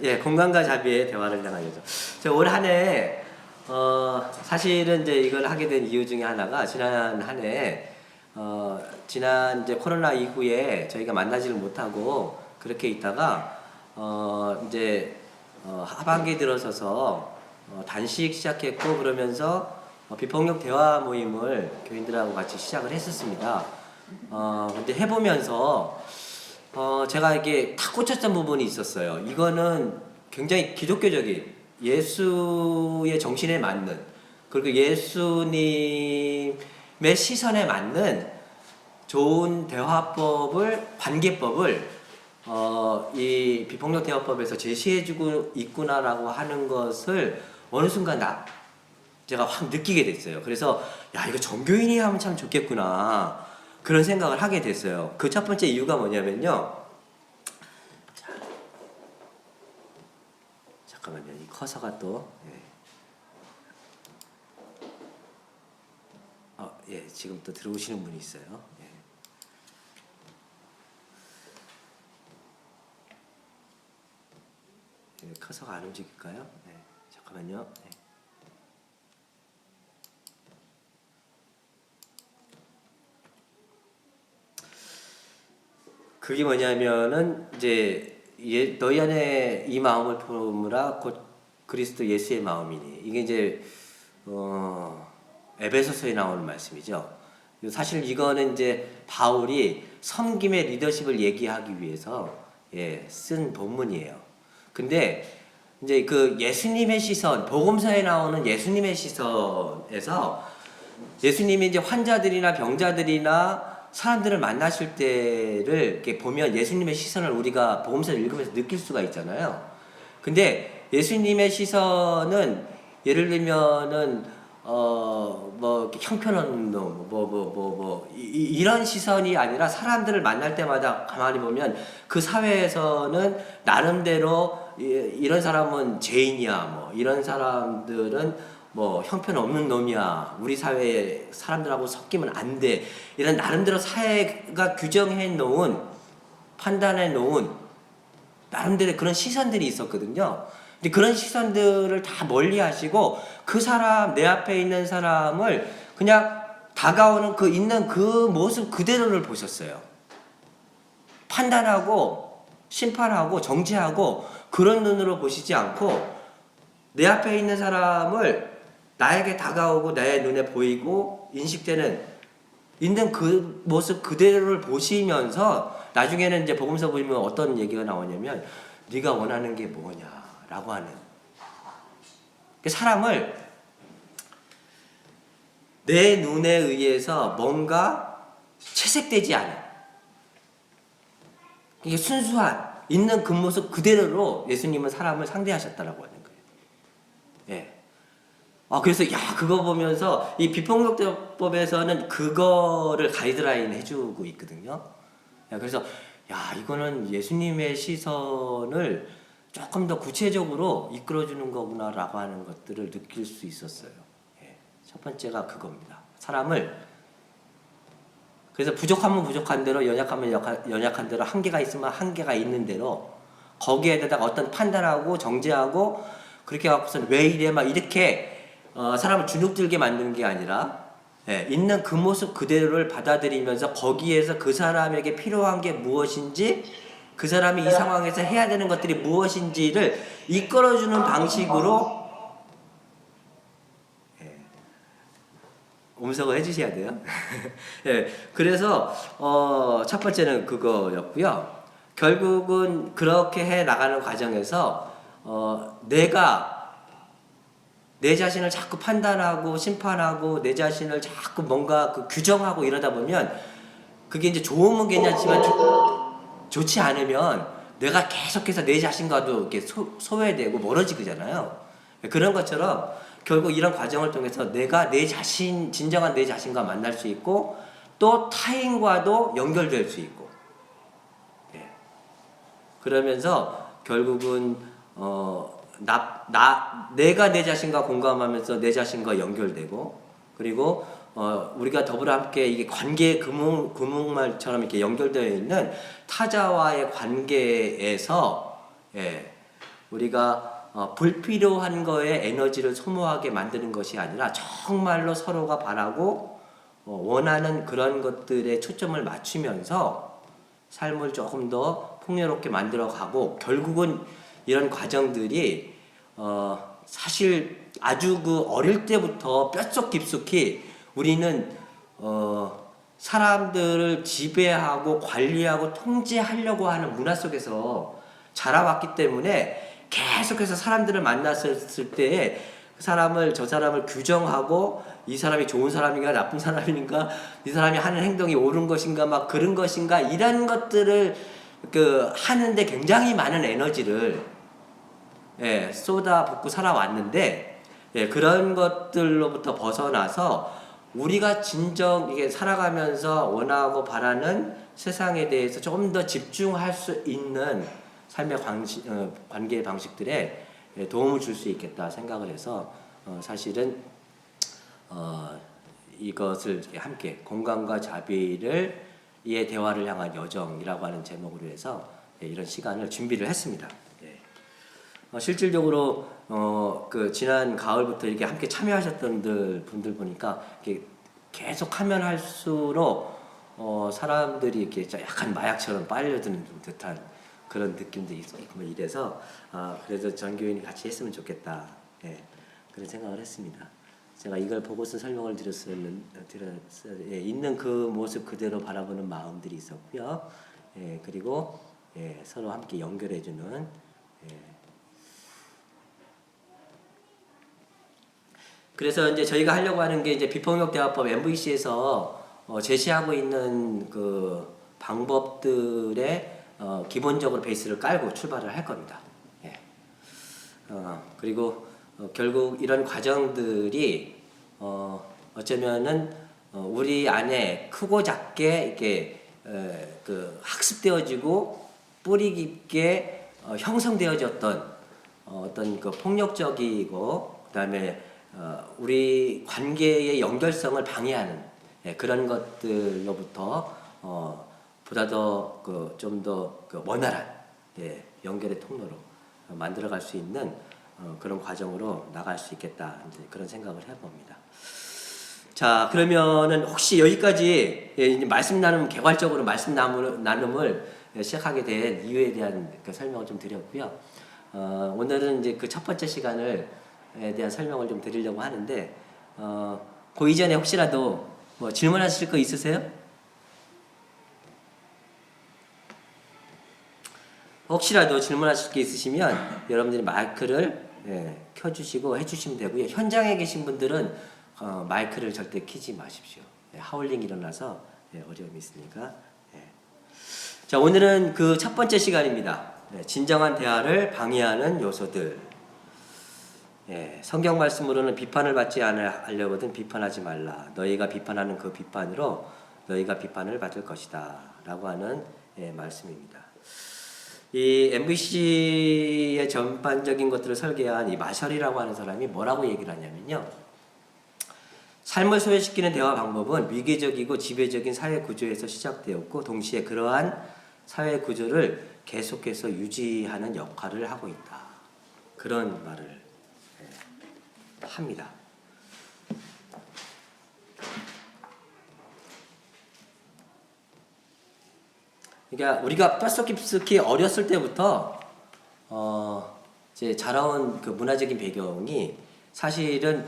예, 공간과 자비의 대화를 향한 요정. 저 올 한해 사실은 이제 이걸 하게 된 이유 중에 하나가 지난 한 해 지난 이제 코로나 이후에 저희가 만나지를 못하고 그렇게 있다가 이제 하반기 들어서서 단식 시작했고 그러면서 비폭력 대화 모임을 교인들하고 같이 시작을 했었습니다. 근데 해보면서 제가 이게 탁 꽂혔던 부분이 있었어요. 이거는 굉장히 기독교적인 예수의 정신에 맞는 그리고 예수님의 시선에 맞는 좋은 대화법을 관계법을 이 비폭력 대화법에서 제시해주고 있구나라고 하는 것을 어느 순간 제가 확 느끼게 됐어요. 그래서 야 이거 전교인이 하면 참 좋겠구나 그런 생각을 하게 됐어요. 그 첫 번째 이유가 뭐냐면요. 잠깐만요. 이 커서가 또 예, 지금 또 들어오시는 분이 있어요. 예. 커서가 안 움직일까요? 네, 잠깐만요. 네. 그게 뭐냐면은 이제 너희 안에 이 마음을 품으라 곧 그리스도 예수의 마음이니 이게 이제 에베소서에 나오는 말씀이죠. 사실 이거는 이제 바울이 섬김의 리더십을 얘기하기 위해서 쓴 본문이에요. 근데 이제 그 예수님의 시선, 복음서에 나오는 예수님의 시선에서 예수님이 이제 환자들이나 병자들이나 사람들을 만나실 때를 이렇게 보면 예수님의 시선을 우리가 복음서를 읽으면서 느낄 수가 있잖아요. 근데 예수님의 시선은 예를 들면은 뭐 형편없는 놈 이런 시선이 아니라 사람들을 만날 때마다 가만히 보면 그 사회에서는 나름대로 이런 사람은 죄인이야 뭐 이런 사람들은 뭐 형편없는 놈이야 우리 사회에 사람들하고 섞이면 안 돼 이런 나름대로 사회가 규정해 놓은 판단해 놓은 나름대로 그런 시선들이 있었거든요. 근데 그런 시선들을 다 멀리 하시고 그 사람 내 앞에 있는 사람을 그냥 다가오는 그 있는 그 모습 그대로를 보셨어요. 판단하고 심판하고 정죄하고 그런 눈으로 보시지 않고 내 앞에 있는 사람을 나에게 다가오고 나의 눈에 보이고 인식되는 있는 그 모습 그대로를 보시면서 나중에는 이제 복음서 보면 어떤 얘기가 나오냐면 네가 원하는 게 뭐냐라고 하는 사람을 내 눈에 의해서 뭔가 채색되지 않은 이게 순수한 있는 그 모습 그대로로 예수님은 사람을 상대하셨다라고 하는 거예요. 예. 그래서 그거 보면서 이 비폭력대법에서는 그거를 가이드라인 해주고 있거든요. 그래서 이거는 예수님의 시선을 조금 더 구체적으로 이끌어주는 거구나라고 하는 것들을 느낄 수 있었어요. 첫 번째가 그겁니다. 사람을 그래서 부족하면 부족한 대로 연약하면 연약한 대로 한계가 있으면 한계가 있는 대로 거기에다가 어떤 판단하고 정죄하고 그렇게 갖고선 왜 이래 막 이렇게 사람을 주눅들게 만드는 게 아니라 있는 그 모습 그대로를 받아들이면서 거기에서 그 사람에게 필요한 게 무엇인지 그 사람이 이 상황에서 해야 되는 것들이 무엇인지를 이끌어주는 방식으로 음성을 해주셔야 돼요. 그래서 첫 번째는 그거였고요. 결국은 그렇게 해 나가는 과정에서 내가 내 자신을 자꾸 판단하고 심판하고 내 자신을 자꾸 뭔가 규정하고 이러다 보면 그게 이제 좋으면 괜찮지만 좋지 않으면 내가 계속해서 내 자신과도 이렇게 소외되고 멀어지잖아요. 그런 것처럼 결국 이런 과정을 통해서 내가 내 자신 진정한 내 자신과 만날 수 있고 또 타인과도 연결될 수 있고 그러면서 결국은 내가 내 자신과 공감하면서 내 자신과 연결되고 그리고 우리가 더불어 함께 이게 관계 금융말처럼 이렇게 연결되어 있는 타자와의 관계에서 우리가 불필요한 거에 에너지를 소모하게 만드는 것이 아니라 정말로 서로가 바라고 원하는 그런 것들에 초점을 맞추면서 삶을 조금 더 풍요롭게 만들어가고, 결국은 이런 과정들이 사실 아주 그 어릴 때부터 뼛속 깊숙이 우리는 사람들을 지배하고 관리하고 통제하려고 하는 문화 속에서 자라왔기 때문에, 계속해서 사람들을 만났을 때 그 사람을, 저 사람을 규정하고, 이 사람이 좋은 사람인가 나쁜 사람인가, 이 사람이 하는 행동이 옳은 것인가 막 그런 것인가, 이런 것들을 하는데 굉장히 많은 에너지를 쏟아붓고 살아왔는데, 그런 것들로부터 벗어나서 우리가 진정 이게 살아가면서 원하고 바라는 세상에 대해서 조금 더 집중할 수 있는 삶의 관계 방식들에 도움을 줄 수 있겠다 생각을 해서 사실은 이것을 함께 공감과 자비를 이의 대화를 향한 여정이라고 하는 제목으로 해서 이런 시간을 준비를 했습니다. 실질적으로 그 지난 가을부터 이렇게 함께 참여하셨던 분들 보니까 이렇게 계속 하면 할수록 사람들이 이렇게 약간 마약처럼 빨려드는 듯한 그런 느낌도 있고 이래서 그래도 전교인이 같이 했으면 좋겠다, 그런 생각을 했습니다. 제가 이걸 보고서 설명을 있는 그 모습 그대로 바라보는 마음들이 있었고요. 그리고 서로 함께 연결해주는 그래서 이제 저희가 하려고 하는 게 이제 비폭력 대화법 MVC에서 제시하고 있는 그 방법들의 기본적으로 베이스를 깔고 출발을 할 겁니다. 그리고 결국 이런 과정들이 어쩌면은 우리 안에 크고 작게 이렇게 학습되어지고 뿌리 깊게 형성되어졌던 어떤 그 폭력적이고 그다음에 우리 관계의 연결성을 방해하는 그런 것들로부터 보다 더 좀 더 원활한 연결의 통로로 만들어갈 수 있는 그런 과정으로 나갈 수 있겠다, 그런 생각을 해봅니다. 자, 그러면은 혹시 여기까지 이제 개괄적으로 말씀 나눔을 시작하게 된 이유에 대한 설명을 좀 드렸고요. 오늘은 이제 그 첫 번째 시간에 대한 설명을 좀 드리려고 하는데, 그 이전에 혹시라도 뭐 질문하실 거 있으세요? 혹시라도 질문하실 게 있으시면 여러분들이 마이크를 켜주시고 해주시면 되고요. 현장에 계신 분들은 마이크를 절대 켜지 마십시오. 하울링 일어나서 어려움이 있으니까. 자, 오늘은 그 첫 번째 시간입니다. 진정한 대화를 방해하는 요소들. 성경 말씀으로는 비판을 받지 않으려거든 비판하지 말라. 너희가 비판하는 그 비판으로 너희가 비판을 받을 것이다, 라고 하는 말씀입니다. 이 MVC의 전반적인 것들을 설계한 이 마셜이라고 하는 사람이 뭐라고 얘기를 하냐면요, 삶을 소외시키는 대화 방법은 위계적이고 지배적인 사회 구조에서 시작되었고 동시에 그러한 사회 구조를 계속해서 유지하는 역할을 하고 있다, 그런 말을 합니다. 그러니까 우리가 뼛속 깊숙이 어렸을 때부터 이제 자라온 그 문화적인 배경이 사실은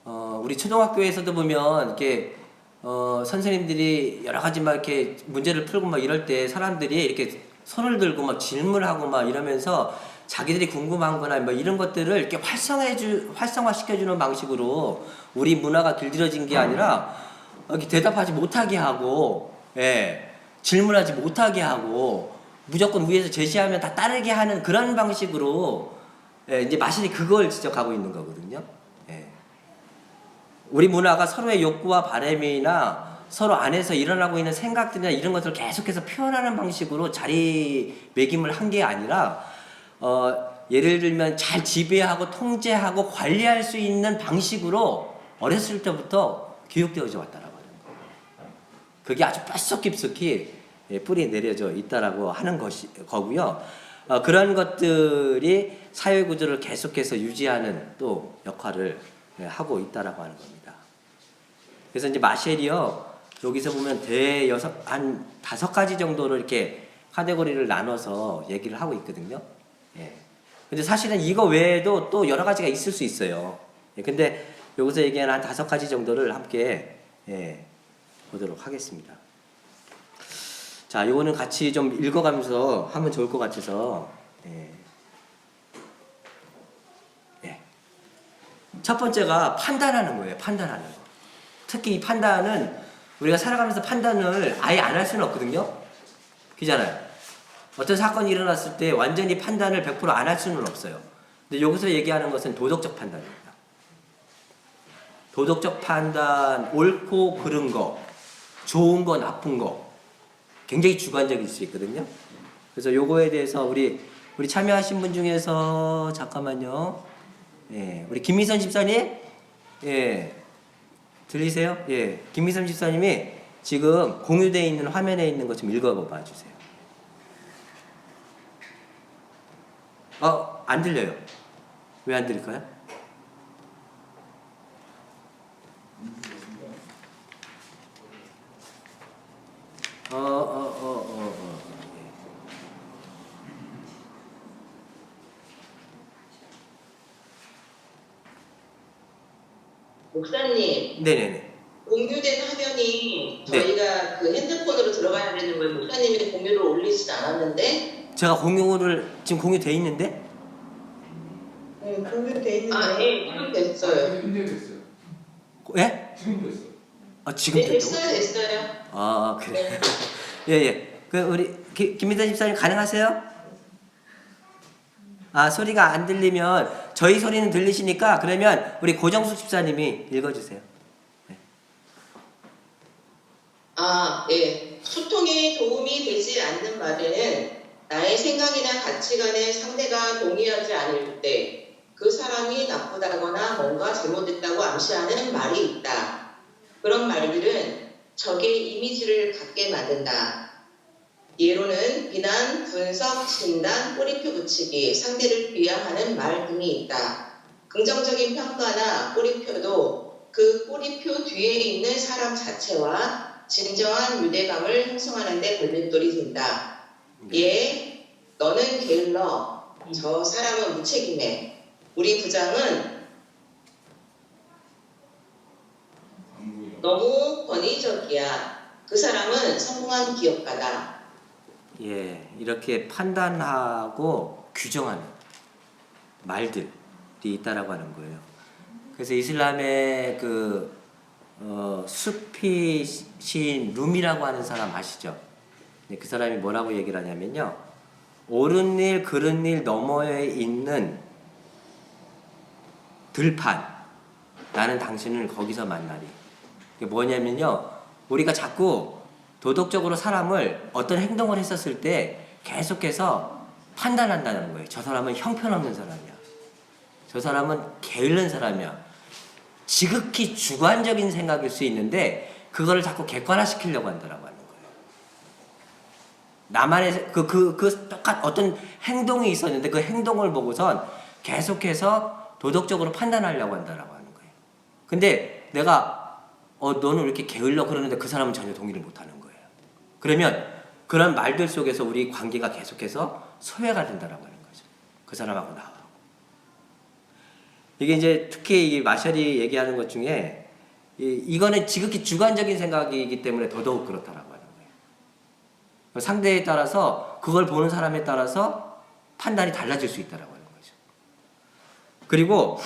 우리 초등학교에서도 보면 이렇게 선생님들이 여러 가지 막 이렇게 문제를 풀고 막 이럴 때 사람들이 이렇게 손을 들고 막 질문하고 막 이러면서 자기들이 궁금한 거나 뭐 이런 것들을 이렇게 활성화시켜주는 방식으로 우리 문화가 길들여진 게 아니라 이렇게 대답하지 못하게 하고, 질문하지 못하게 하고, 무조건 위에서 제시하면 다 따르게 하는 그런 방식으로 이제 마신이 그걸 지적하고 있는 거거든요. 우리 문화가 서로의 욕구와 바람이나 서로 안에서 일어나고 있는 생각들이나 이런 것들을 계속해서 표현하는 방식으로 자리매김을 한 게 아니라 예를 들면 잘 지배하고 통제하고 관리할 수 있는 방식으로 어렸을 때부터 교육되어져 왔다라고 하는 거예요. 그게 아주 뼛속 깊숙이 뿌리 내려져 있다라고 하는 거고요. 그런 것들이 사회 구조를 계속해서 유지하는 또 역할을 하고 있다라고 하는 겁니다. 그래서 이제 마셸이요, 여기서 보면 한 5가지 정도로 이렇게 카테고리를 나눠서 얘기를 하고 있거든요. 예. 근데 사실은 이거 외에도 또 여러 가지가 있을 수 있어요. 예. 근데 여기서 얘기하는 한 5가지 정도를 함께 보도록 하겠습니다. 자, 이거는 같이 좀 읽어가면서 하면 좋을 것 같아서. 첫 번째가 판단하는 거예요. 판단하는 거. 특히 이 판단은 우리가 살아가면서 판단을 아예 안 할 수는 없거든요. 그잖아요. 어떤 사건이 일어났을 때 완전히 판단을 100% 안 할 수는 없어요. 근데 여기서 얘기하는 것은 도덕적 판단입니다. 도덕적 판단, 옳고 그른 거, 좋은 거, 나쁜 거, 굉장히 주관적일 수 있거든요. 그래서 요거에 대해서 우리 참여하신 분 중에서 잠깐만요. 우리 김미선 집사님, 들리세요? 김미선 집사님이 지금 공유되어 있는 화면에 있는 것 좀 읽어봐 주세요. 안 들려요. 왜 안 들릴까요? 목사님, 네네네. 공유된 화면이 네. 저희가 그 핸드폰으로 들어가야 되는 걸 목사님이 공유를 올리지 않았는데? 제가 공유를 지금 공유돼 있는데? 네, 공유돼 있는데. 지금 됐어요. 지금 됐어요. 예? 지금 됐어. 지금 네, 됐다고? 됐어요. 그래. 네. 예. 우리 김민선 집사님 가능하세요? 소리가 안 들리면 저희 소리는 들리시니까 그러면 우리 고정숙 집사님이 읽어주세요. 소통에 도움이 되지 않는 말에는 나의 생각이나 가치관에 상대가 동의하지 않을 때 그 사람이 나쁘다거나 뭔가 잘못했다고 암시하는 말이 있다. 그런 말들은 적의 이미지를 갖게 만든다. 예로는 비난, 분석, 진단, 꼬리표 붙이기, 상대를 비하하는 말 등이 있다. 긍정적인 평가나 꼬리표도 그 꼬리표 뒤에 있는 사람 자체와 진정한 유대감을 형성하는 데 걸림돌이 된다. 너는 게을러. 저 사람은 무책임해. 우리 부장은 너무 권위적이야. 그 사람은 성공한 기업가다. 이렇게 판단하고 규정하는 말들이 있다라고 하는 거예요. 그래서 이슬람의 수피 시인 룸이라고 하는 사람 아시죠? 그 사람이 뭐라고 얘기를 하냐면요. 옳은 일, 그른 일 너머에 있는 들판, 나는 당신을 거기서 만나리. 이게 뭐냐면요. 우리가 자꾸 도덕적으로 사람을 어떤 행동을 했었을 때 계속해서 판단한다는 거예요. 저 사람은 형편없는 사람이야. 저 사람은 게으른 사람이야. 지극히 주관적인 생각일 수 있는데 그거를 자꾸 객관화시키려고 한다라고 하는 거예요. 나만의 똑같 어떤 행동이 있었는데 그 행동을 보고선 계속해서 도덕적으로 판단하려고 한다라고 하는 거예요. 근데 내가 너는 왜 이렇게 게을러 그러는데 그 사람은 전혀 동의를 못하는 거예요. 그러면 그런 말들 속에서 우리 관계가 계속해서 소외가 된다라고 하는 거죠. 그 사람하고 나하고. 이게 이제 특히 이 마셜이 얘기하는 것 중에 이거는 지극히 주관적인 생각이기 때문에 더더욱 그렇다라고 하는 거예요. 상대에 따라서 그걸 보는 사람에 따라서 판단이 달라질 수 있다라고 하는 거죠. 그리고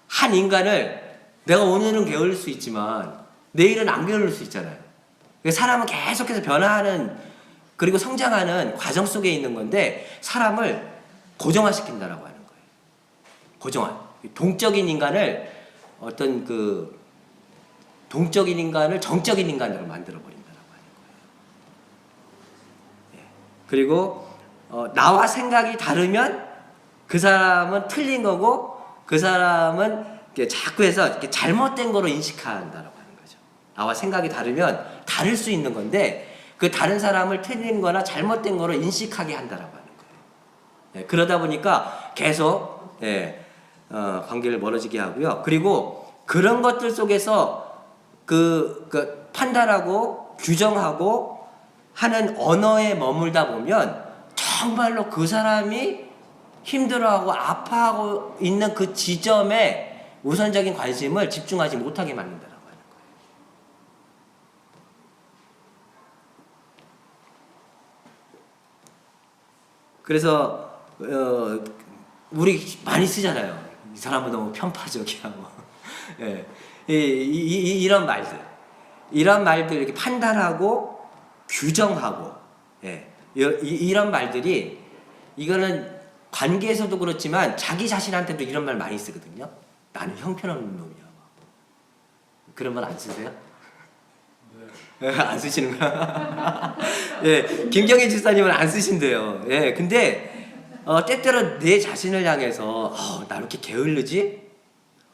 한 인간을 내가 오늘은 게을릴 수 있지만 내일은 안 게을릴 수 있잖아요. 사람은 계속해서 변화하는 그리고 성장하는 과정 속에 있는 건데 사람을 고정화시킨다라고 하는 거예요. 고정화. 동적인 인간을 동적인 인간을 정적인 인간으로 만들어 버린다라고 하는 거예요. 그리고 나와 생각이 다르면 그 사람은 틀린 거고 그 사람은 자꾸 해서 이렇게 잘못된 거로 인식한다라고 하는 거죠. 나와 생각이 다르면 다를 수 있는 건데 그 다른 사람을 틀린 거나 잘못된 거로 인식하게 한다라고 하는 거예요. 예, 그러다 보니까 계속 관계를 멀어지게 하고요. 그리고 그런 것들 속에서 그 판단하고 규정하고 하는 언어에 머물다 보면 정말로 그 사람이 힘들어하고 아파하고 있는 그 지점에 우선적인 관심을 집중하지 못하게 만든다라고 하는 거예요. 그래서 우리 많이 쓰잖아요. 이 사람은 너무 편파적이야. 뭐. 예. 이런 말들, 이런 말들 이렇게 판단하고 규정하고, 예. 이런 말들이 이거는 관계에서도 그렇지만 자기 자신한테도 이런 말 많이 쓰거든요. 나는 형편없는 놈이야. 그런 말 안 쓰세요? 네. 안 쓰시는구나. 예, 김경희 집사님은 안 쓰신대요. 예, 근데 때때로 내 자신을 향해서 나 이렇게 게을르지?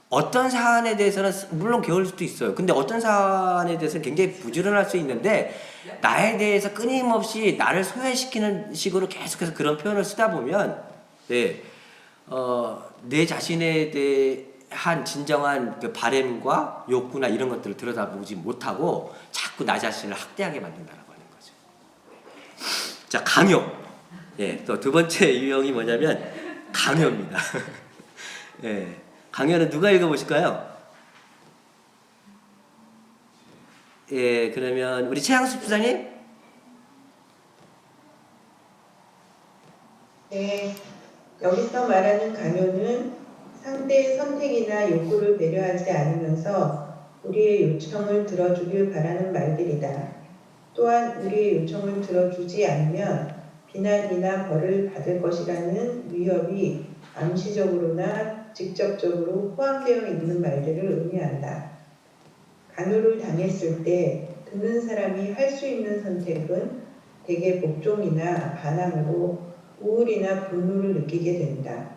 어떤 사안에 대해서는 물론 게을릴 수도 있어요. 근데 어떤 사안에 대해서는 굉장히 부지런할 수 있는데 나에 대해서 끊임없이 나를 소외시키는 식으로 계속해서 그런 표현을 쓰다 보면 내 자신에 대한 진정한 그 바램과 욕구나 이런 것들을 들여다보지 못하고 자꾸 나 자신을 학대하게 만든다라고 하는 거죠. 자, 강요. 예, 또 두 번째 유형이 뭐냐면 강요입니다. 예, 강요는 누가 읽어보실까요? 예, 그러면 우리 최양수 부사님? 네, 여기서 말하는 강요는 상대의 선택이나 욕구를 배려하지 않으면서 우리의 요청을 들어주길 바라는 말들이다. 또한 우리의 요청을 들어주지 않으면 비난이나 벌을 받을 것이라는 위협이 암시적으로나 직접적으로 포함되어 있는 말들을 의미한다. 강요를 당했을 때 듣는 사람이 할 수 있는 선택은 대개 복종이나 반항으로 우울이나 분노를 느끼게 된다.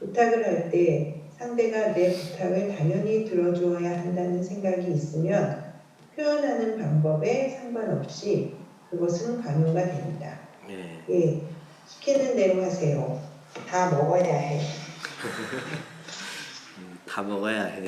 부탁을 할 때 상대가 내 부탁을 당연히 들어주어야 한다는 생각이 있으면 표현하는 방법에 상관없이 그것은 강요가 된다. 네. 예, 시키는 대로 하세요. 다 먹어야 해. 다 먹어야 해.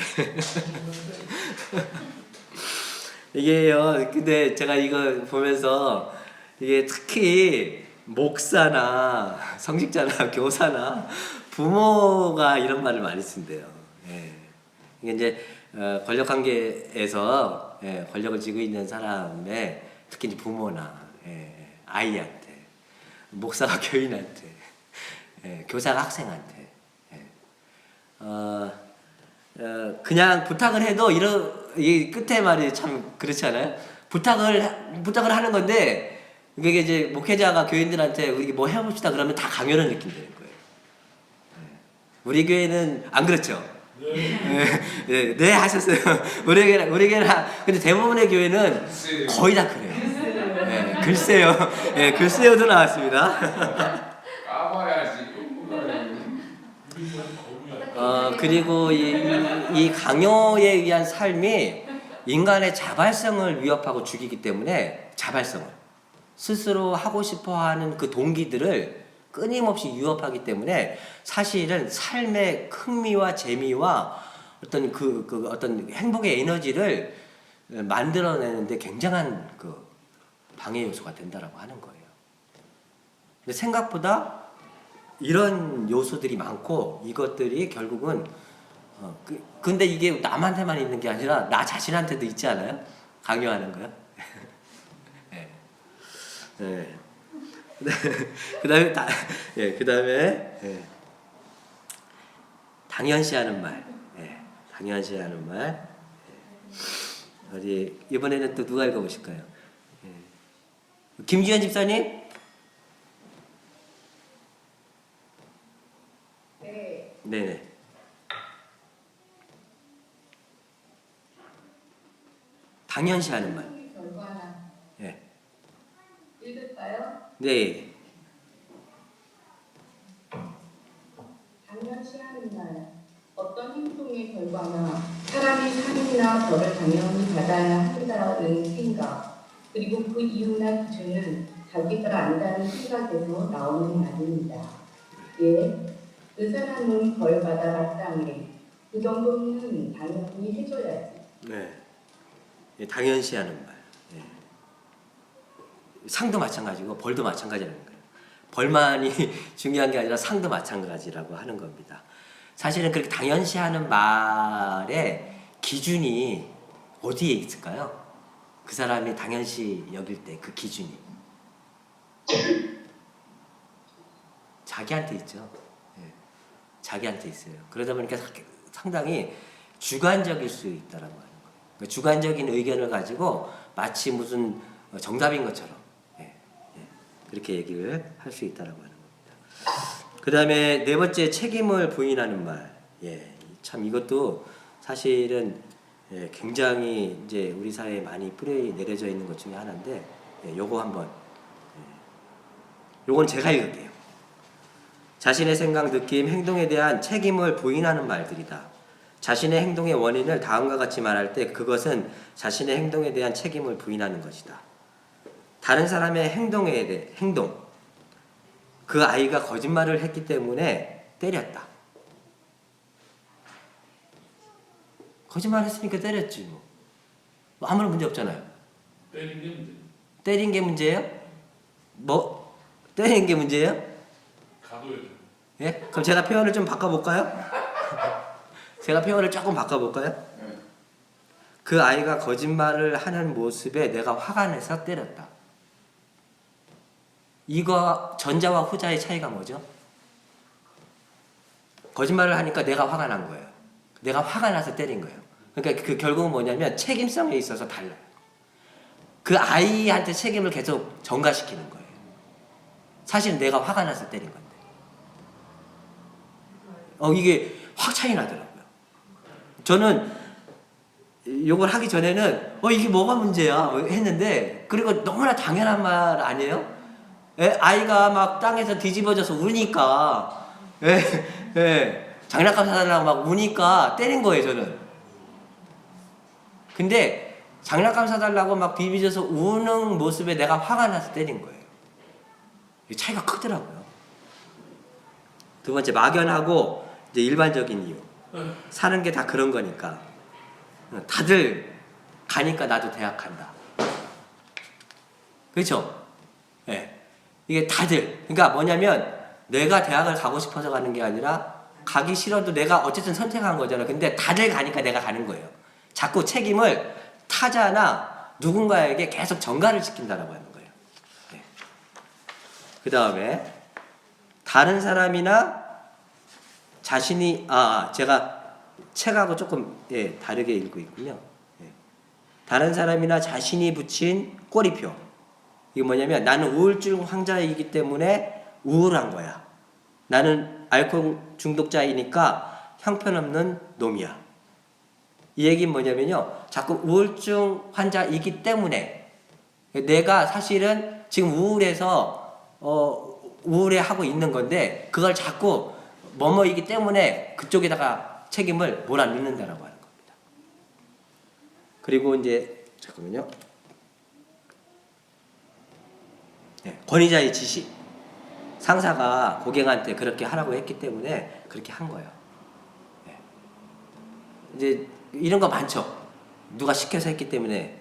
이게요, 근데 제가 이거 보면서 이게 특히 목사나 성직자나 교사나 부모가 이런 말을 많이 쓴대요. 예. 이게 이제 권력 관계에서 권력을 쥐고 있는 사람의 특히 이제 부모나 아이한테, 목사가 교인한테, 교사가 학생한테, 그냥 부탁을 해도 이 끝에 말이 참 그렇지 않아요? 부탁을 하는 건데 이게 이제 목회자가 교인들한테 우리 뭐 해봅시다 그러면 다 강요를 느낀다는 거예요. 우리 교회는 안 그렇죠? 네, 하셨어요. 우리 교회는 근데 대부분의 교회는 거의 다 그래요. 글쎄요. 글쎄요도 나왔습니다. 까봐야지. 그리고 이 강요에 의한 삶이 인간의 자발성을 위협하고 죽이기 때문에 자발성을 스스로 하고 싶어하는 그 동기들을 끊임없이 위협하기 때문에 사실은 삶의 흥미와 재미와 어떤 어떤 행복의 에너지를 만들어내는데 굉장한 그 방해 요소가 된다라고 하는 거예요. 근데 생각보다 이런 요소들이 많고 이것들이 결국은 근데 이게 남한테만 있는 게 아니라 나 자신한테도 있지 않아요? 강요하는 거요. 네. 그다음에 당연시하는 말. 당연시하는 말. 어디 이번에는 또 누가 읽어보실까요? 김지현 집사님? 네. 네네. 당연시하는 말. 결과나 네. 읽을까요? 네. 당연시하는 말. 어떤 행동의 결과나 사람이 상이나 벌을 당연히 받아야 한다는 생각, 그리고 그 이유나 기준은 자기가 안다는 생각에서 나오는 말입니다. 예, 그 사람은 벌 받아 마땅해. 그 정도는 당연히 해줘야지. 네. 예, 당연시하는 말. 예. 상도 마찬가지고 벌도 마찬가지라는 거예요. 벌만이 중요한 게 아니라 상도 마찬가지라고 하는 겁니다. 사실은 그렇게 당연시하는 말의 기준이 어디에 있을까요? 그 사람이 당연시 여길 때 그 기준이 자기한테 있죠. 예. 자기한테 있어요. 그러다 보니까 상당히 주관적일 수 있다라고 하는 거예요. 그러니까 주관적인 의견을 가지고 마치 무슨 정답인 것처럼 그렇게 얘기를 할 수 있다라고 하는 겁니다. 그 다음에 네 번째, 책임을 부인하는 말. 참 이것도 사실은 굉장히 이제 우리 사회에 많이 뿌리 내려져 있는 것 중에 하나인데, 요거 한번, 요건 제가 읽을게요. 자신의 생각, 느낌, 행동에 대한 책임을 부인하는 말들이다. 자신의 행동의 원인을 다음과 같이 말할 때 그것은 자신의 행동에 대한 책임을 부인하는 것이다. 다른 사람의 행동. 그 아이가 거짓말을 했기 때문에 때렸다. 거짓말 했으니까 때렸지 뭐 아무런 문제 없잖아요. 때린 게 문제. 때린 게 문제예요? 뭐 때린 게 문제예요? 가둬야죠. 예? 그럼 제가 표현을 좀 바꿔볼까요? 제가 표현을 조금 바꿔볼까요? 그 아이가 거짓말을 하는 모습에 내가 화가 나서 때렸다. 이거 전자와 후자의 차이가 뭐죠? 거짓말을 하니까 내가 화가 난 거예요. 내가 화가 나서 때린 거예요. 그러니까 그 결국은 뭐냐면 책임성에 있어서 달라요. 그 아이한테 책임을 계속 전가시키는 거예요. 사실 내가 화가 나서 때린 건데. 이게 확 차이 나더라고요. 저는 이걸 하기 전에는 이게 뭐가 문제야 했는데, 그리고 너무나 당연한 말 아니에요? 아이가 막 땅에서 뒤집어져서 우니까 장난감 사달라고 막 우니까 때린 거예요, 저는. 근데 장난감 사달라고 막 뒤집어져서 우는 모습에 내가 화가 나서 때린 거예요. 이 차이가 크더라고요. 두 번째, 막연하고 이제 일반적인 이유. 사는 게 다 그런 거니까. 다들 가니까 나도 대학 간다. 그렇죠? 이게 다들, 그러니까 뭐냐면 내가 대학을 가고 싶어서 가는 게 아니라 가기 싫어도 내가 어쨌든 선택한 거잖아. 근데 다들 가니까 내가 가는 거예요. 자꾸 책임을 타자나 누군가에게 계속 전가를 시킨다라고 하는 거예요. 그 다음에 다른 사람이나 자신이 제가 책하고 조금 다르게 읽고 있군요. 다른 사람이나 자신이 붙인 꼬리표. 이게 뭐냐면 나는 우울증 환자이기 때문에 우울한 거야. 나는 알코올 중독자이니까 형편없는 놈이야. 이 얘기는 뭐냐면요, 자꾸 우울증 환자이기 때문에 내가 사실은 지금 우울해서 우울해하고 있는 건데 그걸 자꾸 뭐뭐이기 때문에 그쪽에다가 책임을 몰아넣는다라고 하는 겁니다. 그리고 이제 잠깐만요. 권위자의 지시. 상사가 고객한테 그렇게 하라고 했기 때문에 그렇게 한 거예요. 이제 이런 거 많죠. 누가 시켜서 했기 때문에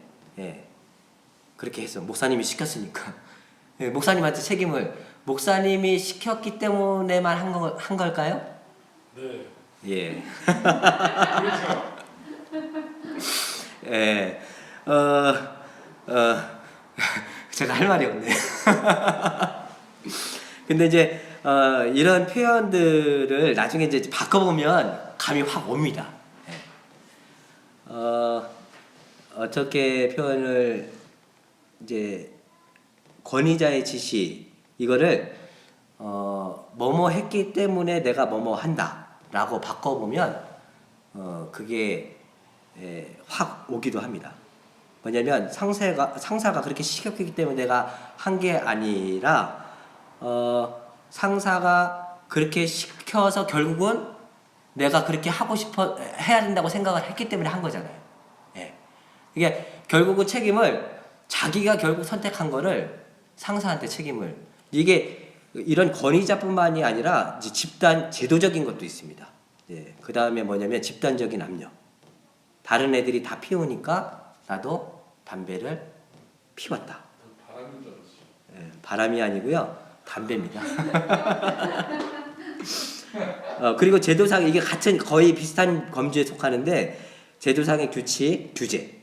그렇게 해서 목사님이 시켰으니까 목사님한테 책임을 목사님이 시켰기 때문에만 한 걸까요? 네. 예. 그렇죠. 제가 할 말이 없네요. 근데 이제 이런 표현들을 나중에 이제 바꿔보면 감이 확 옵니다. 어떻게 표현을 이제 권위자의 지시 이거를 뭐뭐 했기 때문에 내가 뭐뭐 한다라고 바꿔보면 그게 확 오기도 합니다. 뭐냐면 상사가 그렇게 시켰기 때문에 내가 한 게 아니라 상사가 그렇게 시켜서 결국은 내가 그렇게 하고 싶어 해야 된다고 생각을 했기 때문에 한 거잖아요. 이게 결국은 책임을 자기가 결국 선택한 거를 상사한테 책임을, 이게 이런 권위자뿐만이 아니라 이제 집단 제도적인 것도 있습니다. 예, 그 다음에 뭐냐면 집단적인 압력. 다른 애들이 다 피우니까 나도 담배를 피웠다. 바람인 줄 알았어. 예, 바람이 아니고요, 담배입니다. 그리고 제도상 이게 같은 거의 비슷한 범주에 속하는데 제도상의 규칙, 규제,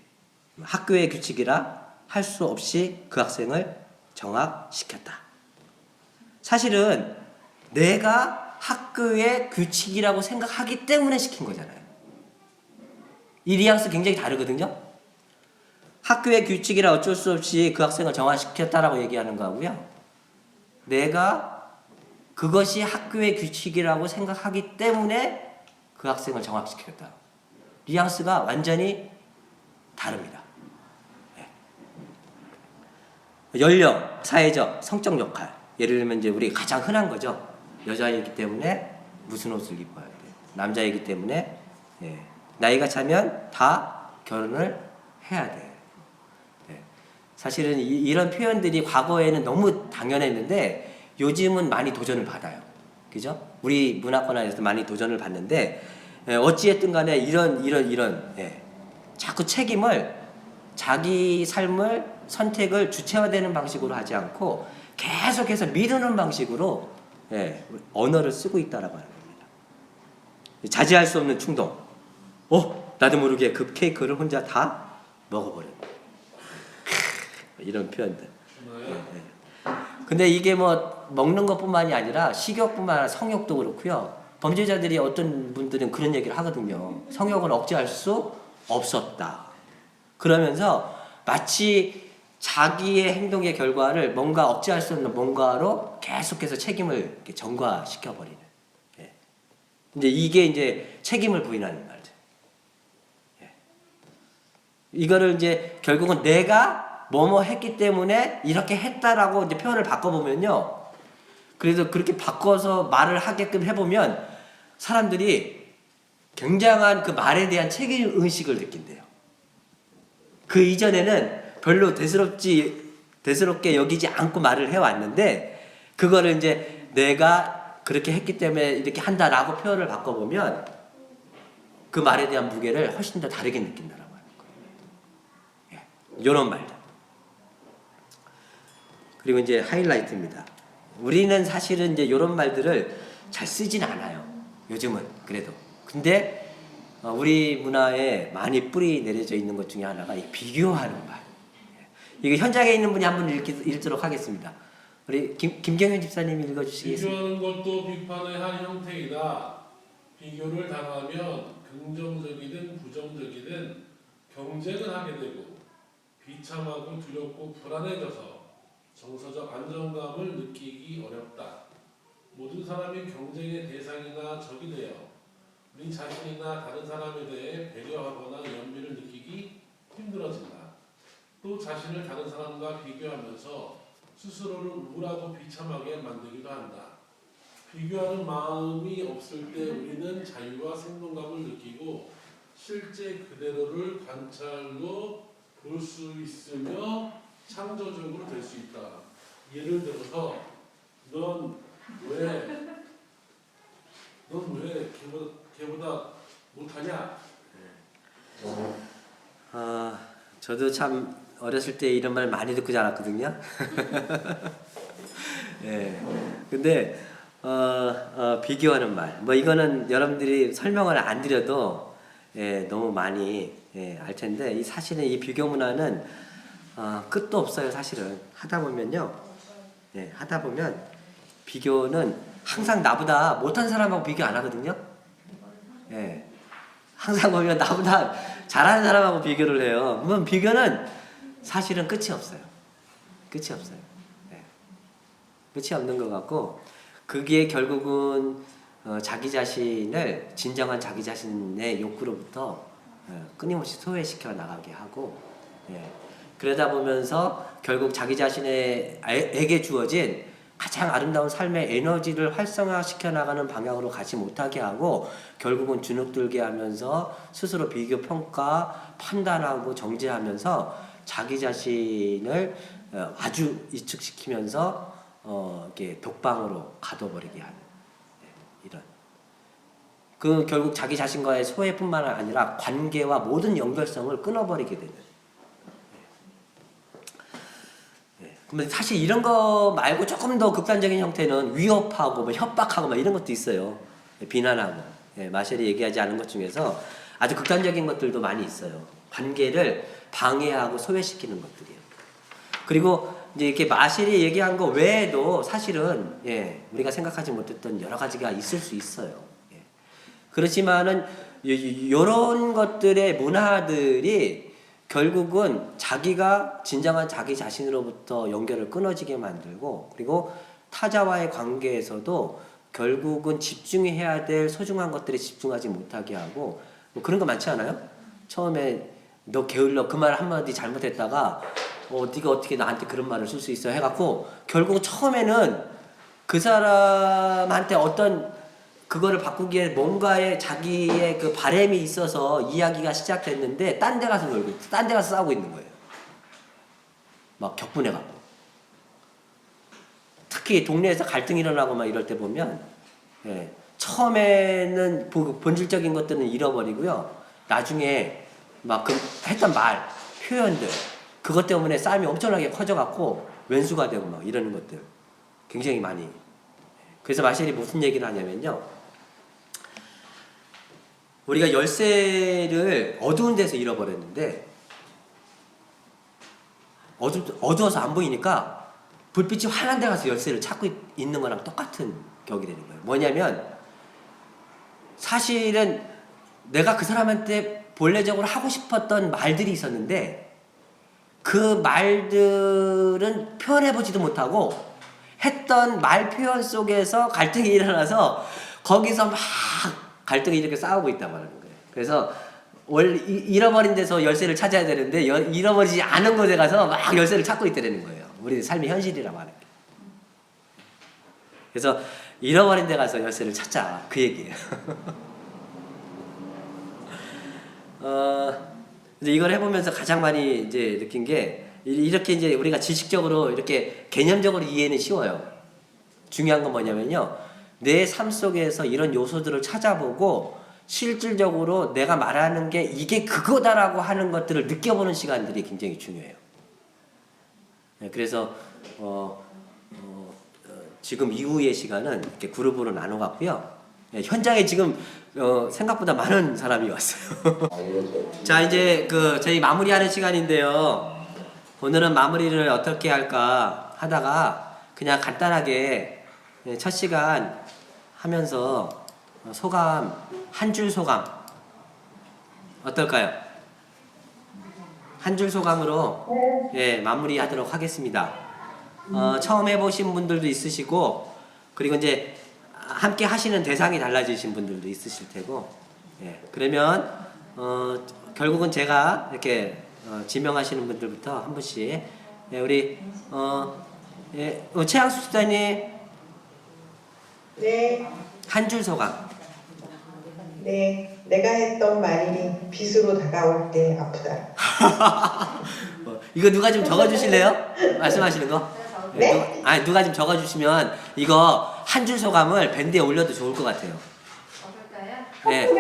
학교의 규칙이라 할 수 없이 그 학생을 정학시켰다. 사실은 내가 학교의 규칙이라고 생각하기 때문에 시킨 거잖아요. 이 뉘앙스 굉장히 다르거든요. 학교의 규칙이라 어쩔 수 없이 그 학생을 정학시켰다라고 얘기하는 거고요. 내가 그것이 학교의 규칙이라고 생각하기 때문에 그 학생을 정학시켰다. 뉘앙스가 완전히 다릅니다. 네. 연령, 사회적, 성적 역할. 예를 들면 이제 우리 가장 흔한 거죠. 여자이기 때문에 무슨 옷을 입어야 돼. 남자이기 때문에 나이가 차면 다 결혼을 해야 돼. 사실은 이런 표현들이 과거에는 너무 당연했는데 요즘은 많이 도전을 받아요. 그죠? 우리 문화권 안에서 많이 도전을 받는데 어찌했든 간에 이런 자꾸 책임을 자기 삶을 선택을 주체화되는 방식으로 하지 않고 계속해서 미루는 방식으로 언어를 쓰고 있다라고 하는 겁니다. 자제할 수 없는 충동. 나도 모르게 그 케이크를 혼자 다 먹어버렸네. 이런 표현들. 근데 이게 뭐 먹는 것뿐만이 아니라 식욕뿐만 아니라 성욕도 그렇고요. 범죄자들이 어떤 분들은 그런 얘기를 하거든요. 성욕을 억제할 수 없었다. 그러면서 마치 자기의 행동의 결과를 뭔가 억제할 수 없는 뭔가로 계속해서 책임을 이렇게 전가시켜버리는. 근데 이게 이제 책임을 부인하는 말이죠. 이거를 이제 결국은 내가 뭐뭐 했기 때문에 이렇게 했다라고 이제 표현을 바꿔보면요. 그래서 그렇게 바꿔서 말을 하게끔 해보면 사람들이 굉장한 그 말에 대한 책임 의식을 느낀대요. 그 이전에는 별로 대수롭게 여기지 않고 말을 해왔는데 그거를 이제 내가 그렇게 했기 때문에 이렇게 한다라고 표현을 바꿔보면 그 말에 대한 무게를 훨씬 더 다르게 느낀다라고 하는 거예요. 이런 말들. 그리고 이제 하이라이트입니다. 우리는 사실은 이제 이런 말들을 잘 쓰진 않아요. 요즘은 그래도. 근데 우리 문화에 많이 뿌리 내려져 있는 것 중에 하나가 이 비교하는 말. 이거 현장에 있는 분이 한 분 읽도록 하겠습니다. 우리 김경윤 집사님이 읽어주시겠습니다. 비교하는 것도 비판의 한 형태이다. 비교를 당하면 긍정적이든 부정적이든 경쟁을 하게 되고 비참하고 두렵고 불안해져서 정서적 안정감을 느끼기 어렵다. 모든 사람이 경쟁의 대상이나 적이 되어 우리 자신이나 다른 사람에 대해 배려하거나 연민을 느끼기 힘들어진다. 또 자신을 다른 사람과 비교하면서 스스로를 우울하고 비참하게 만들기도 한다. 비교하는 마음이 없을 때 우리는 자유와 생동감을 느끼고 실제 그대로를 관찰로 볼 수 있으며 창조적으로 될 수 있다. 예를 들어서 넌 왜 걔보다 못하냐? 저도 참 어렸을 때 이런 말 많이 듣고 자랐거든요. 근데 비교하는 말, 뭐 이거는 여러분들이 설명을 안 드려도 너무 많이 알 텐데 사실은 이 비교 문화는 끝도 없어요. 사실은 하다 보면요, 하다 보면 비교는 항상 나보다 못한 사람하고 비교 안 하거든요. 항상 보면 나보다 잘하는 사람하고 비교를 해요. 그러면 비교는 사실은 끝이 없어요. 끝이 없어요. 끝이 없는 것 같고 그게 결국은 자기 자신을 진정한 자기 자신의 욕구로부터 끊임없이 소외시켜 나가게 하고 그러다 보면서 결국 자기 자신에게 주어진 가장 아름다운 삶의 에너지를 활성화시켜 나가는 방향으로 가지 못하게 하고 결국은 주눅들게 하면서 스스로 비교, 평가, 판단하고 정죄하면서 자기 자신을 아주 위축시키면서 이렇게 독방으로 가둬버리게 하는 이런. 그 결국 자기 자신과의 소외뿐만 아니라 관계와 모든 연결성을 끊어버리게 되는. 그러면 사실 이런 거 말고 조금 더 극단적인 형태는 위협하고 뭐 협박하고 막 이런 것도 있어요. 비난하고. 마셸이 얘기하지 않은 것 중에서 아주 극단적인 것들도 많이 있어요. 관계를 방해하고 소외시키는 것들이에요. 그리고 이제 이렇게 마셸이 얘기한 거 외에도 사실은 우리가 생각하지 못했던 여러 가지가 있을 수 있어요. 그렇지만은 이런 것들의 문화들이 결국은 자기가 진정한 자기 자신으로부터 연결을 끊어지게 만들고, 그리고 타자와의 관계에서도 결국은 집중해야 될 소중한 것들에 집중하지 못하게 하고, 뭐 그런 거 많지 않아요? 처음에 너 게을러 그 말 한마디 잘못했다가 네가 어떻게 나한테 그런 말을 쓸 수 있어 해갖고 결국은 처음에는 그 사람한테 어떤 그거를 바꾸기에 뭔가의 자기의 그 바람이 있어서 이야기가 시작됐는데 딴 데 가서 놀고 딴 데 가서 싸우고 있는 거예요. 막 격분해갖고. 특히 동네에서 갈등이 일어나고 막 이럴 때 보면 처음에는 본질적인 것들은 잃어버리고요. 나중에 막 그 했던 말, 표현들 그것 때문에 싸움이 엄청나게 커져갖고 왼수가 되고 막 이러는 것들 굉장히 많이. 그래서 마셸이 무슨 얘기를 하냐면요. 우리가 열쇠를 어두운 데서 잃어버렸는데 어두워서 안 보이니까 불빛이 환한 데 가서 열쇠를 찾고 있는 거랑 똑같은 격이 되는 거예요. 뭐냐면 사실은 내가 그 사람한테 본래적으로 하고 싶었던 말들이 있었는데 그 말들은 표현해보지도 못하고 했던 말 표현 속에서 갈등이 일어나서 거기서 막 갈등이 이렇게 싸우고 있단 말이에요. 그래서 원래 잃어버린 데서 열쇠를 찾아야 되는데 잃어버리지 않은 곳에 가서 막 열쇠를 찾고 있다는 거예요. 우리 삶의 현실이라고 하는 게. 그래서 잃어버린 데 가서 열쇠를 찾자 그 얘기예요. 이제 이걸 해보면서 가장 많이 이제 느낀 게 이렇게 이제 우리가 지식적으로 이렇게 개념적으로 이해는 쉬워요. 중요한 건 뭐냐면요. 내 삶 속에서 이런 요소들을 찾아보고 실질적으로 내가 말하는 게 이게 그거다라고 하는 것들을 느껴보는 시간들이 굉장히 중요해요. 그래서 지금 이후의 시간은 이렇게 그룹으로 나눠갖고요. 현장에 지금 생각보다 많은 사람이 왔어요. 자, 이제 저희 마무리하는 시간인데요. 오늘은 마무리를 어떻게 할까 하다가 그냥 간단하게 첫 시간 하면서 소감, 한 줄 소감 어떨까요? 한 줄 소감으로 마무리하도록 하겠습니다. 처음 해보신 분들도 있으시고, 그리고 이제 함께 하시는 대상이 달라지신 분들도 있으실 테고, 그러면 결국은 제가 이렇게 지명하시는 분들부터 한 분씩, 우리 최양수 집사님 네, 한 줄 소감. 네. 내가 했던 말이 빛으로 다가올 때 아프다. 이거 누가 좀 적어주실래요? 말씀하시는 거? 네? 누가 좀 적어주시면 이거 한 줄 소감을 밴드에 올려도 좋을 것 같아요. 네.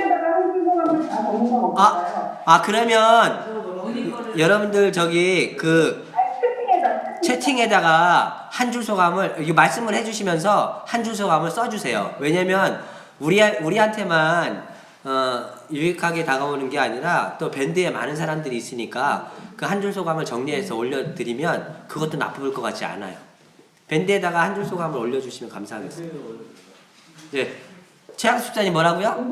그러면 여러분들 저기 채팅에다가 한 줄 소감을 이거 말씀을 해주시면서 한 줄 소감을 써주세요. 왜냐면 우리한테만 유익하게 다가오는 게 아니라 또 밴드에 많은 사람들이 있으니까 그 한 줄 소감을 정리해서 올려드리면 그것도 나쁠 것 같지 않아요. 밴드에다가 한 줄 소감을 올려주시면 감사하겠습니다. 네. 최양수 집사님 뭐라고요?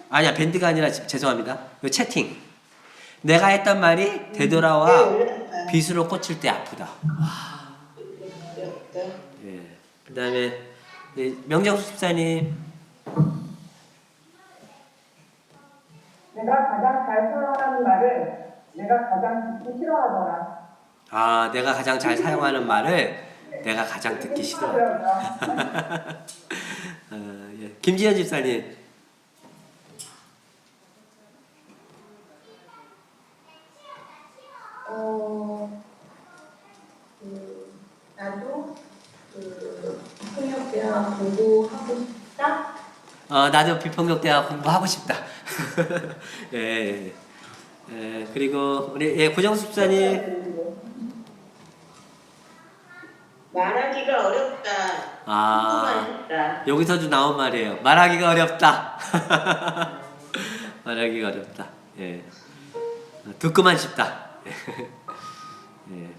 아니야, 밴드가 아니라 죄송합니다. 이 채팅. 내가 했던 말이 되돌아와 빛으로 꽂힐 때 아프다. 예. 그 다음에 명정수 집사님. 내가 가장 잘 사용하는 말을 내가 가장 듣기 싫어하더라. 내가 가장 잘 사용하는 말을 내가 가장 듣기 싫어하더라. 예. 김지현 집사님. 나도 대화 공부하고 싶다. 나도 비폭력 대화 공부하고 싶다. 예, 그리고 우리 고정수 집사님. 말하기가 어렵다. 아, 싶다. 여기서도 나온 말이에요. 말하기가 어렵다. 말하기가 어렵다. 예. 듣고만 싶다. 예.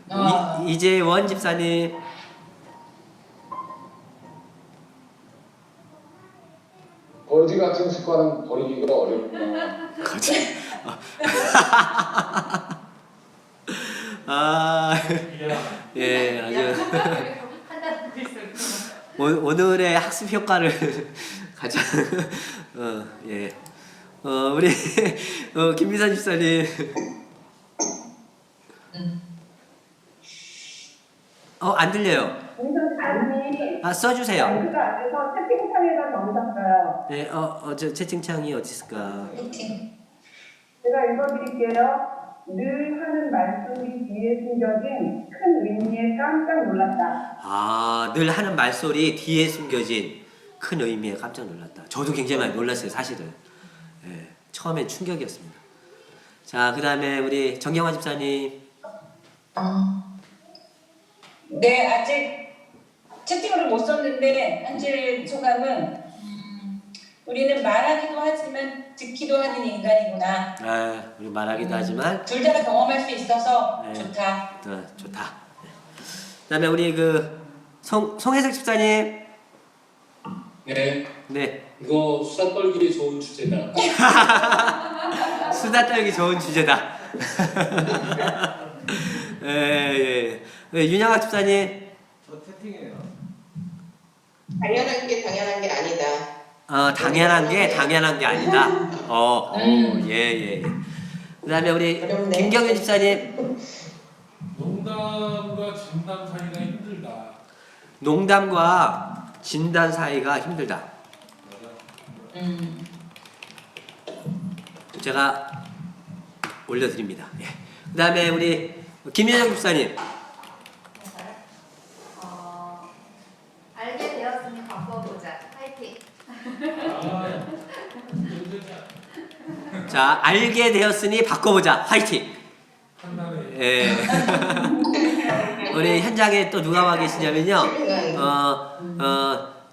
이재원 집사님. 거지 같은 습관은 버리기가 어렵구나. 거짓. 아, 예, 아주 오늘의 학습 효과를 가장 예, 우리 김미선 집사님. 안 들려요. 공선 단위 써주세요. 마이크가 안 돼서 채팅창에다 적으셨어요. 네, 저 채팅창이 어디 있을까? 제가 읽어드릴게요. 늘 하는 말씀이 뒤에 숨겨진 큰 의미에 깜짝 놀랐다. 늘 하는 말소리 뒤에 숨겨진 큰 의미에 깜짝 놀랐다. 저도 굉장히 많이 놀랐어요, 사실은. 예, 처음엔 충격이었습니다. 자, 그 다음에 우리 정경화 집사님. 네, 아직 채팅으로 못 썼는데 한줄 소감은 우리는 말하기도 하지만 듣기도 하는 인간이구나. 우리 말하기도 하지만 둘 다 경험할 수 있어서 네. 좋다. 좋다. 그 다음에 우리 송혜석 집사님. 네, 네. 이거 수다 떨기 좋은 주제다. 수다 떨기 좋은 주제다. 예. 윤영학 집사님. 저 채팅해요. 당연한 게 아니다. 당연한 게 아니다. 예. 그 다음에 우리 어렵네. 김경윤 집사님. 농담과 진담 사이가 힘들다. 농담과 진단 사이가 힘들다. 제가 올려드립니다. 예. 그 다음에 우리 김현영 집사님. 알게 되었으니 바꿔보자. 파이팅. 자, 알게 되었으니 바꿔보자. 화이팅! 판단해. 예. 우리 현장에 또 누가 와 계시냐면요.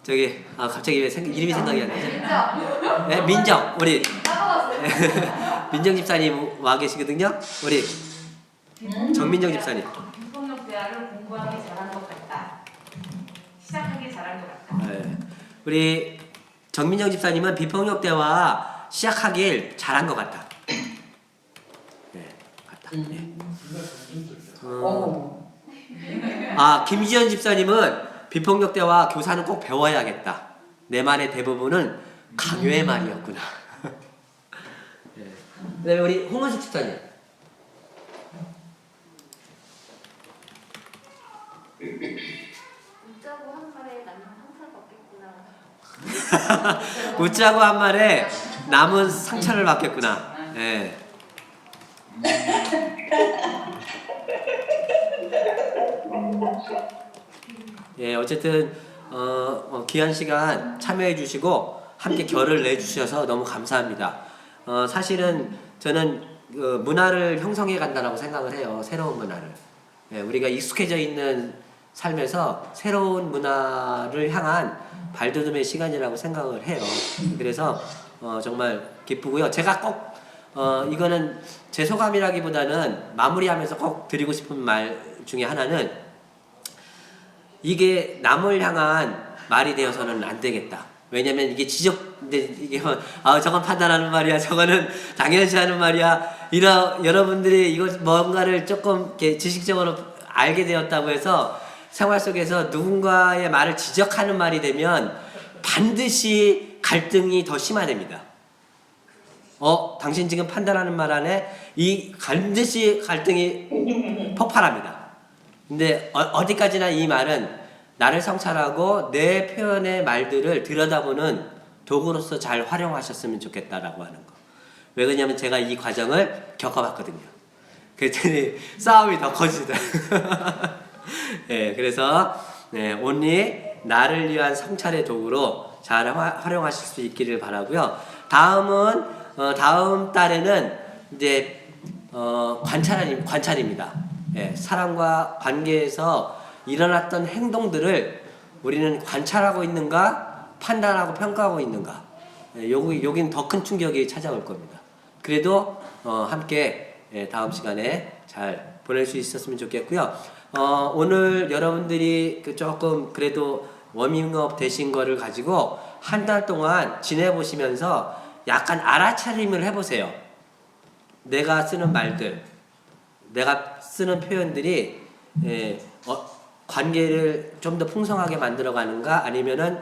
저기, 갑자기 왜 이름이 생각이 안 나죠? 민정. 네, 민정. 우리 까먹었어요. 민정 집사님 와 계시거든요. 우리 정민정 집사님. 비폭력 대화를 공부하기 잘한 것 같다. 시작하기 잘한 것 같다. 네. 우리 정민정 집사님은 비폭력 대화 시작하길 잘한 것 같다. 네, 같다. 네. 김지연 집사님은 비폭력 대화 교사는 꼭 배워야겠다. 내 말의 대부분은 강요의 말이었구나. 네. 그다음에 우리 홍원숙 집사님. 웃자고 한 말에 남는 상처를 받겠구나. 웃자고 한 말에 남은 상처를 받겠구나. 네. 예, 어쨌든 귀한 시간 참여해 주시고 함께 결을 내 주셔서 너무 감사합니다. 사실은 저는 문화를 형성해 간다라고 생각을 해요. 새로운 문화를. 예, 우리가 익숙해져 있는 삶에서 새로운 문화를 향한 발돋움의 시간이라고 생각을 해요. 그래서 정말 기쁘고요. 제가 꼭 이거는 제 소감이라기보다는 마무리하면서 꼭 드리고 싶은 말 중에 하나는, 이게 남을 향한 말이 되어서는 안 되겠다. 왜냐면 이게 이게 저건 판단하는 말이야, 저거는 당연시 하는 말이야, 여러분들이 이거 뭔가를 조금 이렇게 지식적으로 알게 되었다고 해서 생활 속에서 누군가의 말을 지적하는 말이 되면 반드시 갈등이 더 심화됩니다. 당신 지금 판단하는 말 안에 반드시 갈등이 폭발합니다. 근데 어디까지나 이 말은 나를 성찰하고 내 표현의 말들을 들여다보는 도구로서 잘 활용하셨으면 좋겠다라고 하는 거. 왜 그러냐면 제가 이 과정을 겪어봤거든요. 그랬더니 싸움이 더 커지더라고요. 네, 그래서 only 나를 위한 성찰의 도구로 잘 활용하실 수 있기를 바라고요. 다음은 다음 달에는 이제 관찰입니다. 예, 사람과 관계에서 일어났던 행동들을 우리는 관찰하고 있는가, 판단하고 평가하고 있는가. 예, 여긴 더 큰 충격이 찾아올 겁니다. 그래도 함께 다음 시간에 잘 보낼 수 있었으면 좋겠고요. 오늘 여러분들이 조금 그래도 워밍업 되신 거를 가지고 한 달 동안 지내보시면서 약간 알아차림을 해보세요. 내가 쓰는 말들, 내가 쓰는 표현들이 관계를 좀 더 풍성하게 만들어가는가 아니면은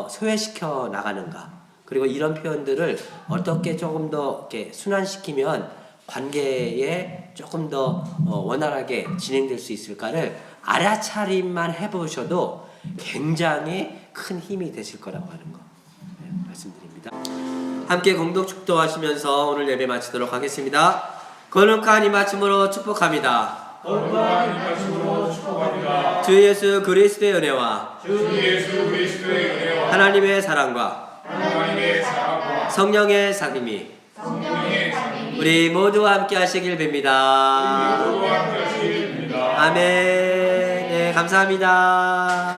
소외시켜 나가는가. 그리고 이런 표현들을 어떻게 조금 더 이렇게 순환시키면 관계에 조금 더 원활하게 진행될 수 있을까를 알아차림만 해보셔도 굉장히 큰 힘이 되실 거라고 하는 거 말씀드립니다. 함께 공동 축도하시면서 오늘 예배 마치도록 하겠습니다. 거룩한 이 말씀으로 축복합니다. 거룩한 이 말씀으로 축복합니다. 주 예수 그리스도의 은혜와 주 예수 그리스도의 은혜와 하나님의 사랑과 하나님의 사랑과 성령의 사귐이 성령의 사귐이 우리 모두와 함께 하시길 빕니다. 모두와 함께 하시길 빕니다. 아멘. 네, 감사합니다.